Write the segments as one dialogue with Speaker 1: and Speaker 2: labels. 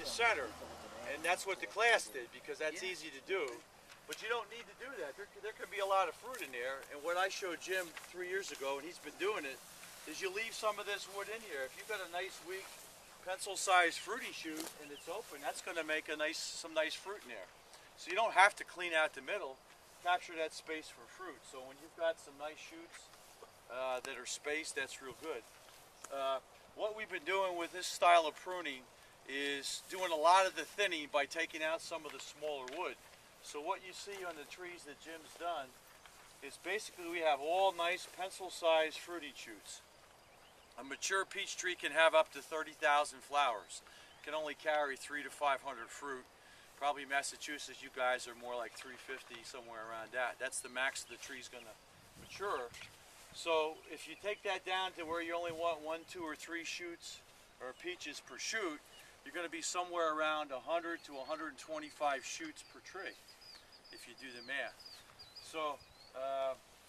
Speaker 1: the center. And that's what the class did, because that's easy to do. But you don't need to do that. There could be a lot of fruit in there. And what I showed Jim 3 years ago, and he's been doing it, is you leave some of this wood in here. If you've got a nice, weak, pencil-sized fruity shoot and it's open, that's going to make some nice fruit in there. So you don't have to clean out the middle. Capture that space for fruit. So when you've got some nice shoots that are spaced, that's real good. What we've been doing with this style of pruning is doing a lot of the thinning by taking out some of the smaller wood. So what you see on the trees that Jim's done is basically we have all nice pencil-sized fruity shoots. A mature peach tree can have up to 30,000 flowers. It can only carry 300 to 500 fruit. Probably Massachusetts, you guys are more like 350, somewhere around that. That's the max the tree's going to mature. So if you take that down to where you only want 1, 2, or 3 shoots or peaches per shoot, you're going to be somewhere around 100 to 125 shoots per tree if you do the math. So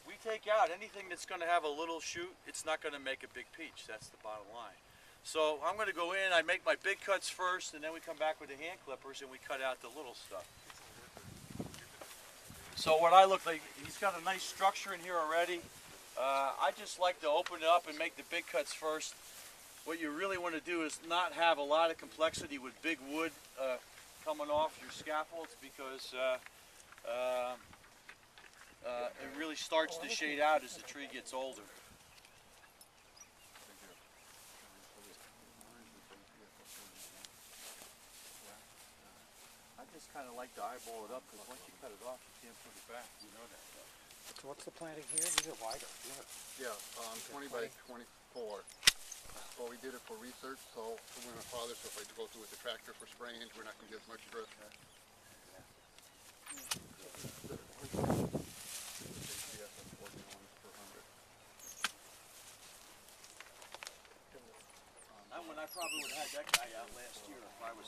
Speaker 1: we take out anything that's going to have a little shoot. It's not going to make a big peach. That's the bottom line. So I'm going to go in, I make my big cuts first, and then we come back with the hand clippers and we cut out the little stuff. So what I look like, he's got a nice structure in here already. I just like to open it up and make the big cuts first. What you really want to do is not have a lot of complexity with big wood coming off your scaffolds, because it really starts to shade out as the tree gets older. I just kind of like to eyeball it up, because once you cut it off, you can't put it back. You know that.
Speaker 2: So what's the planting here? These are wider.
Speaker 3: Yeah, 20 by 24. Well, we did it for research, so when my father, so if I go through with the tractor for spraying, we're not going to get as much drift.
Speaker 1: When I probably would have had that guy out last year if I was.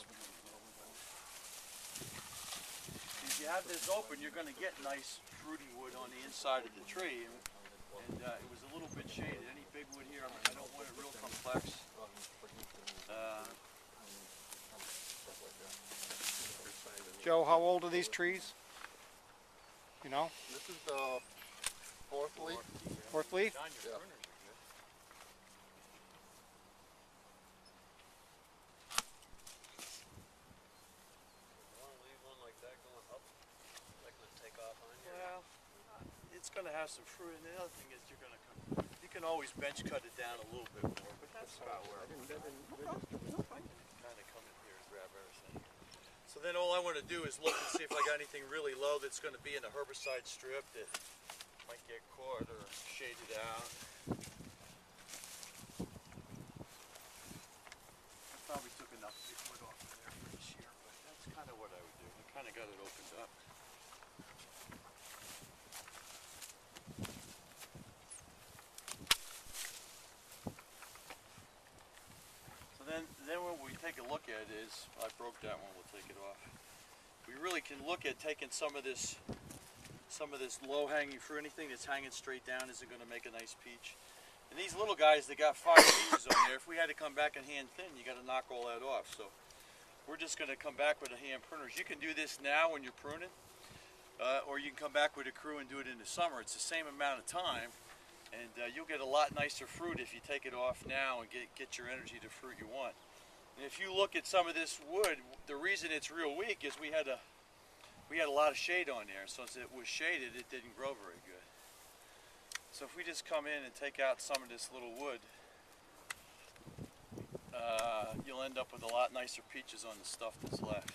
Speaker 1: If you have this open, you're going to get nice fruity wood on the inside of the tree, and it was a little bit shaded. Any big wood here, I don't want it real complex.
Speaker 2: Joe, how old are these trees? You know?
Speaker 3: This is the fourth leaf.
Speaker 2: Fourth leaf?
Speaker 3: Yeah.
Speaker 1: Well, it's going to have some fruit, and the other thing is you can always bench cut it down a little bit more, but that's about where I'm kind of come in here and grab everything. So then all I want to do is look and see if I got anything really low that's going to be in a herbicide strip that might get caught or shaded out. I probably took enough big wood off of there for this year, but that's kind of what I would do. I kind of got it opened up. Then what we take a look at is, I broke that one, we'll take it off. We really can look at taking some of this low-hanging fruit. Anything that's hanging straight down isn't going to make a nice peach. And these little guys, they got 5 leaves on there. If we had to come back and hand thin, you got to knock all that off. So we're just going to come back with a hand pruners. You can do this now when you're pruning, or you can come back with a crew and do it in the summer. It's the same amount of time, and you'll get a lot nicer fruit if you take it off now and get your energy to fruit you want. And if you look at some of this wood, the reason it's real weak is we had a lot of shade on there. So as it was shaded, it didn't grow very good. So if we just come in and take out some of this little wood, you'll end up with a lot nicer peaches on the stuff that's left.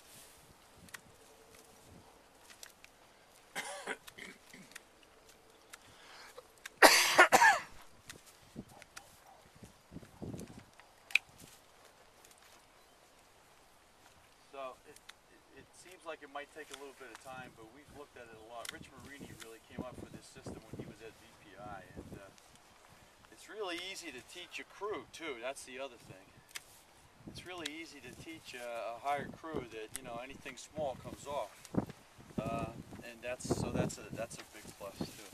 Speaker 1: So it seems like it might take a little bit of time, but we've looked at it a lot. Rich Marini really came up with this system when he was at VPI, and it's really easy to teach a crew too. That's the other thing. It's really easy to teach a hired crew that, you know, anything small comes off, and that's a big plus too.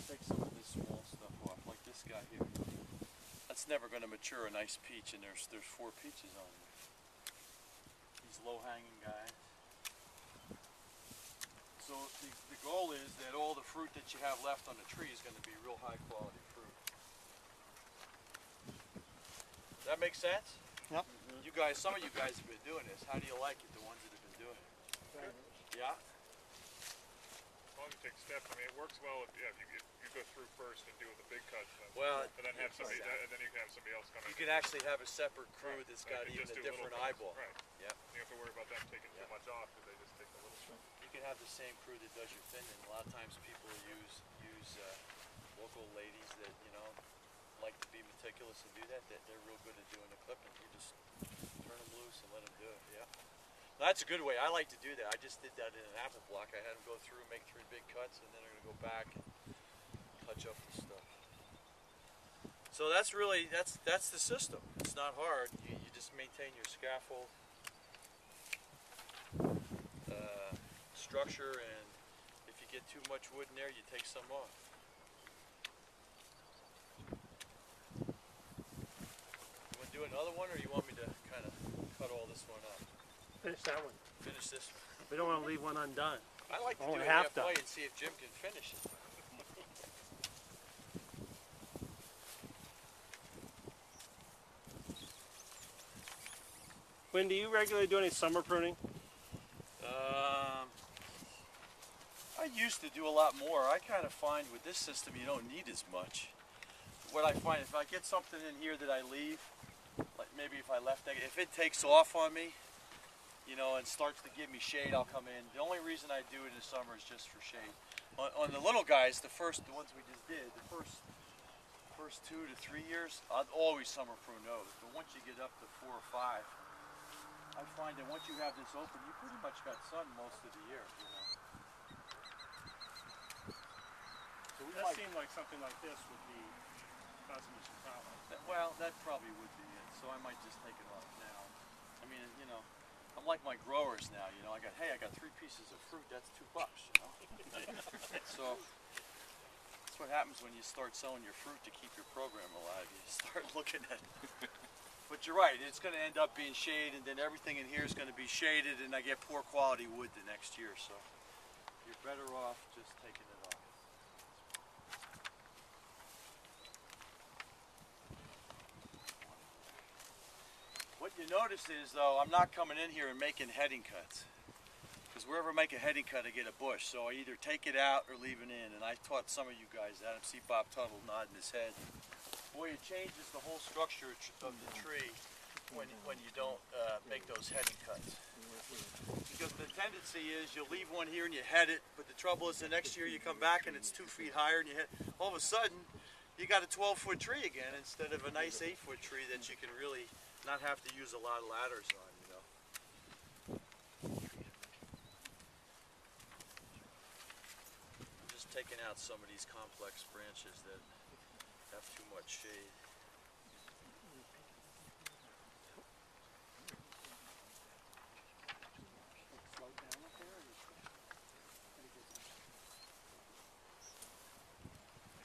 Speaker 1: Take some of this small stuff off, like this guy here. that's never going to mature a nice peach, and there's 4 peaches on there. These low-hanging guys. So the goal is that all the fruit that you have left on the tree is going to be real high-quality fruit. Does that make sense?
Speaker 2: Yep.
Speaker 1: You guys, some of you guys have been doing this. How do you like it? The ones that have been doing it. Yeah.
Speaker 4: As long as you take steps, I mean, it works well if you go through first and do the big cuts,
Speaker 1: Well,
Speaker 4: and then have somebody, and then you can have somebody else come in.
Speaker 1: you can actually have a separate crew that's
Speaker 4: Right,
Speaker 1: got
Speaker 4: and
Speaker 1: even
Speaker 4: just
Speaker 1: a
Speaker 4: do little
Speaker 1: different
Speaker 4: cuts.
Speaker 1: eyeball.
Speaker 4: Right.
Speaker 1: Yeah.
Speaker 4: You don't have to worry about them taking too much off because they just take a little chunk.
Speaker 1: You can have the same crew that does your thinning. A lot of times people use local ladies that like to be meticulous and do that. They're real good at doing the clipping. You just turn them loose and let them do it. Yeah. That's a good way. I like to do that. I just did that in an apple block. I had them go through, make 3 big cuts, and then they're gonna go back and touch up the stuff. So that's the system. It's not hard. You just maintain your scaffold structure, and if you get too much wood in there, you take some off. You want to do another one, or you want me to kind of cut all this one up?
Speaker 5: Finish that one.
Speaker 1: Finish this one.
Speaker 5: We don't want to leave one undone.
Speaker 1: I like to do
Speaker 5: Only
Speaker 1: it
Speaker 5: half
Speaker 1: halfway
Speaker 5: done.
Speaker 1: and see if Jim can finish it.
Speaker 5: Wynn, do you regularly do any summer pruning?
Speaker 1: I used to do a lot more. I kind of find with this system you don't need as much. What I find, if I get something in here that I leave, like maybe if I left it, if it takes off on me, and starts to give me shade, I'll come in. The only reason I do it in the summer is just for shade. On the little guys, the ones we just did, the first 2 to 3 years, I'd always summer prune those. But once you get up to 4 or 5, I find that once you have this open, you pretty much got sun most of the year. So we
Speaker 5: That
Speaker 1: might,
Speaker 5: seemed like something like this would be causing you some problems.
Speaker 1: well, that probably would be it. So I might just take it off now. I mean, I'm like my growers now. I got 3 pieces of fruit. That's $2. So that's what happens when you start selling your fruit to keep your program alive. You start looking at it. But you're right. It's going to end up being shade, and then everything in here is going to be shaded, and I get poor quality wood the next year. So you're better off just taking it off. What you notice is, though, I'm not coming in here and making heading cuts. Because wherever I make a heading cut, I get a bush. So I either take it out or leave it in. And I taught some of you guys that. I see Bob Tuttle nodding his head. Boy, it changes the whole structure of the tree when you don't make those heading cuts. Because the tendency is you'll leave one here and you head it, but the trouble is the next year you come back and it's 2 feet higher and you hit. All of a sudden, you got a 12-foot tree again instead of a nice 8-foot tree that you can really not have to use a lot of ladders on, I'm just taking out some of these complex branches that have too much shade.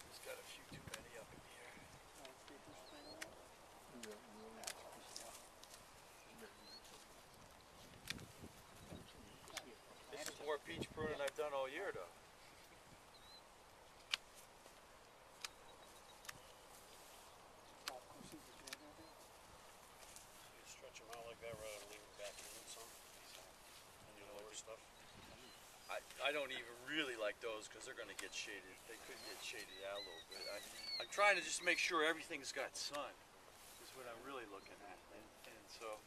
Speaker 1: Just got a few too many up in here. This is more peach pruning I've done all year, though.
Speaker 5: You stretch them out like that rather than leave them back in some. And you lower stuff.
Speaker 1: I don't even really like those because they're going to get shaded. They could get shaded out a little bit. I'm trying to just make sure everything's got sun. Is what I'm really looking at. And so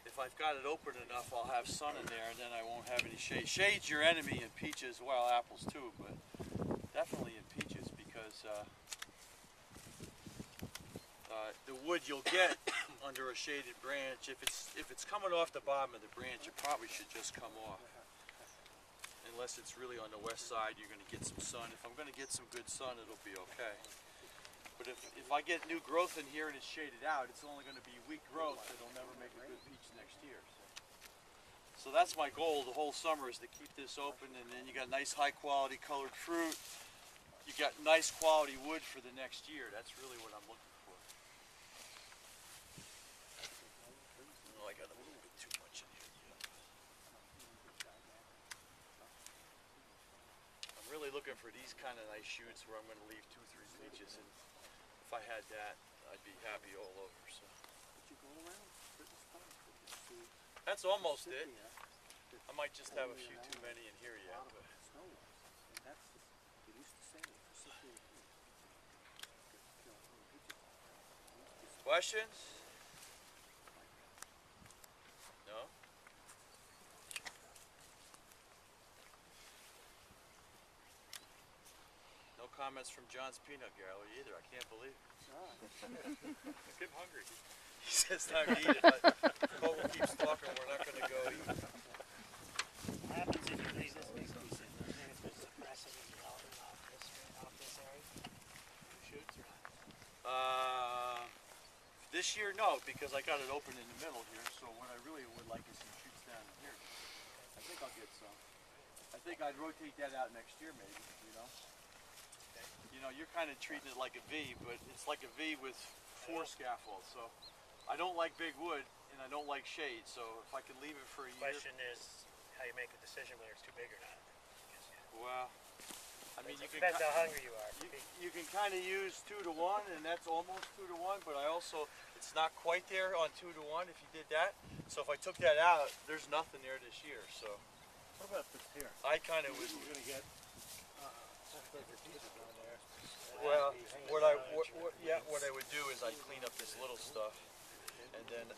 Speaker 1: if I've got it open enough, I'll have sun in there, and then I won't have any shade. Shade's your enemy in peaches, well, apples too, but definitely in peaches because the wood you'll get under a shaded branch, if it's coming off the bottom of the branch, it probably should just come off. Unless it's really on the west side, you're going to get some sun. If I'm going to get some good sun, it'll be okay. But if I get new growth in here and it's shaded out, it's only going to be weak growth that'll never make a good peach next year. So that's my goal the whole summer, is to keep this open, and then you got nice high quality colored fruit. You got nice quality wood for the next year. That's really what I'm looking for. these kind of nice shoots where I'm going to leave 2-3 inches, and if I had that, I'd be happy all over. So that's almost it. I might just have a few too many in here yet. But. Questions? No? No comments from John's Peanut Gallery either. I can't believe it.
Speaker 4: It's getting hungry.
Speaker 1: He says time to eat it, but Cole keeps talking. We're not going to go eat.
Speaker 6: What happens if you leave this big piece in? And if there's suppressing and development off this area? Who shoots or not?
Speaker 1: This year, no, because I got it open in the middle here. So what I really would like is some shoots down in here. I think I'll get some. I think I'd rotate that out next year, maybe. You know, you're kind of treating it like a V, but it's like a V with 4 scaffolds. So I don't like big wood and I don't like shade. So if I can leave it for a year.
Speaker 6: Question is how you make a decision whether it's too big or not.
Speaker 1: Well, I mean, you can.
Speaker 6: Depends how hungry you are.
Speaker 1: You can kind of use 2 to 1, and that's almost 2 to 1. But I also, it's not quite there on 2 to 1 if you did that. So if I took that out, there's nothing there this year. So
Speaker 2: What about this here?
Speaker 1: I kind of would.
Speaker 2: You're gonna get bigger pieces on there.
Speaker 1: Well, what I would do is I'd clean up this little stuff, and then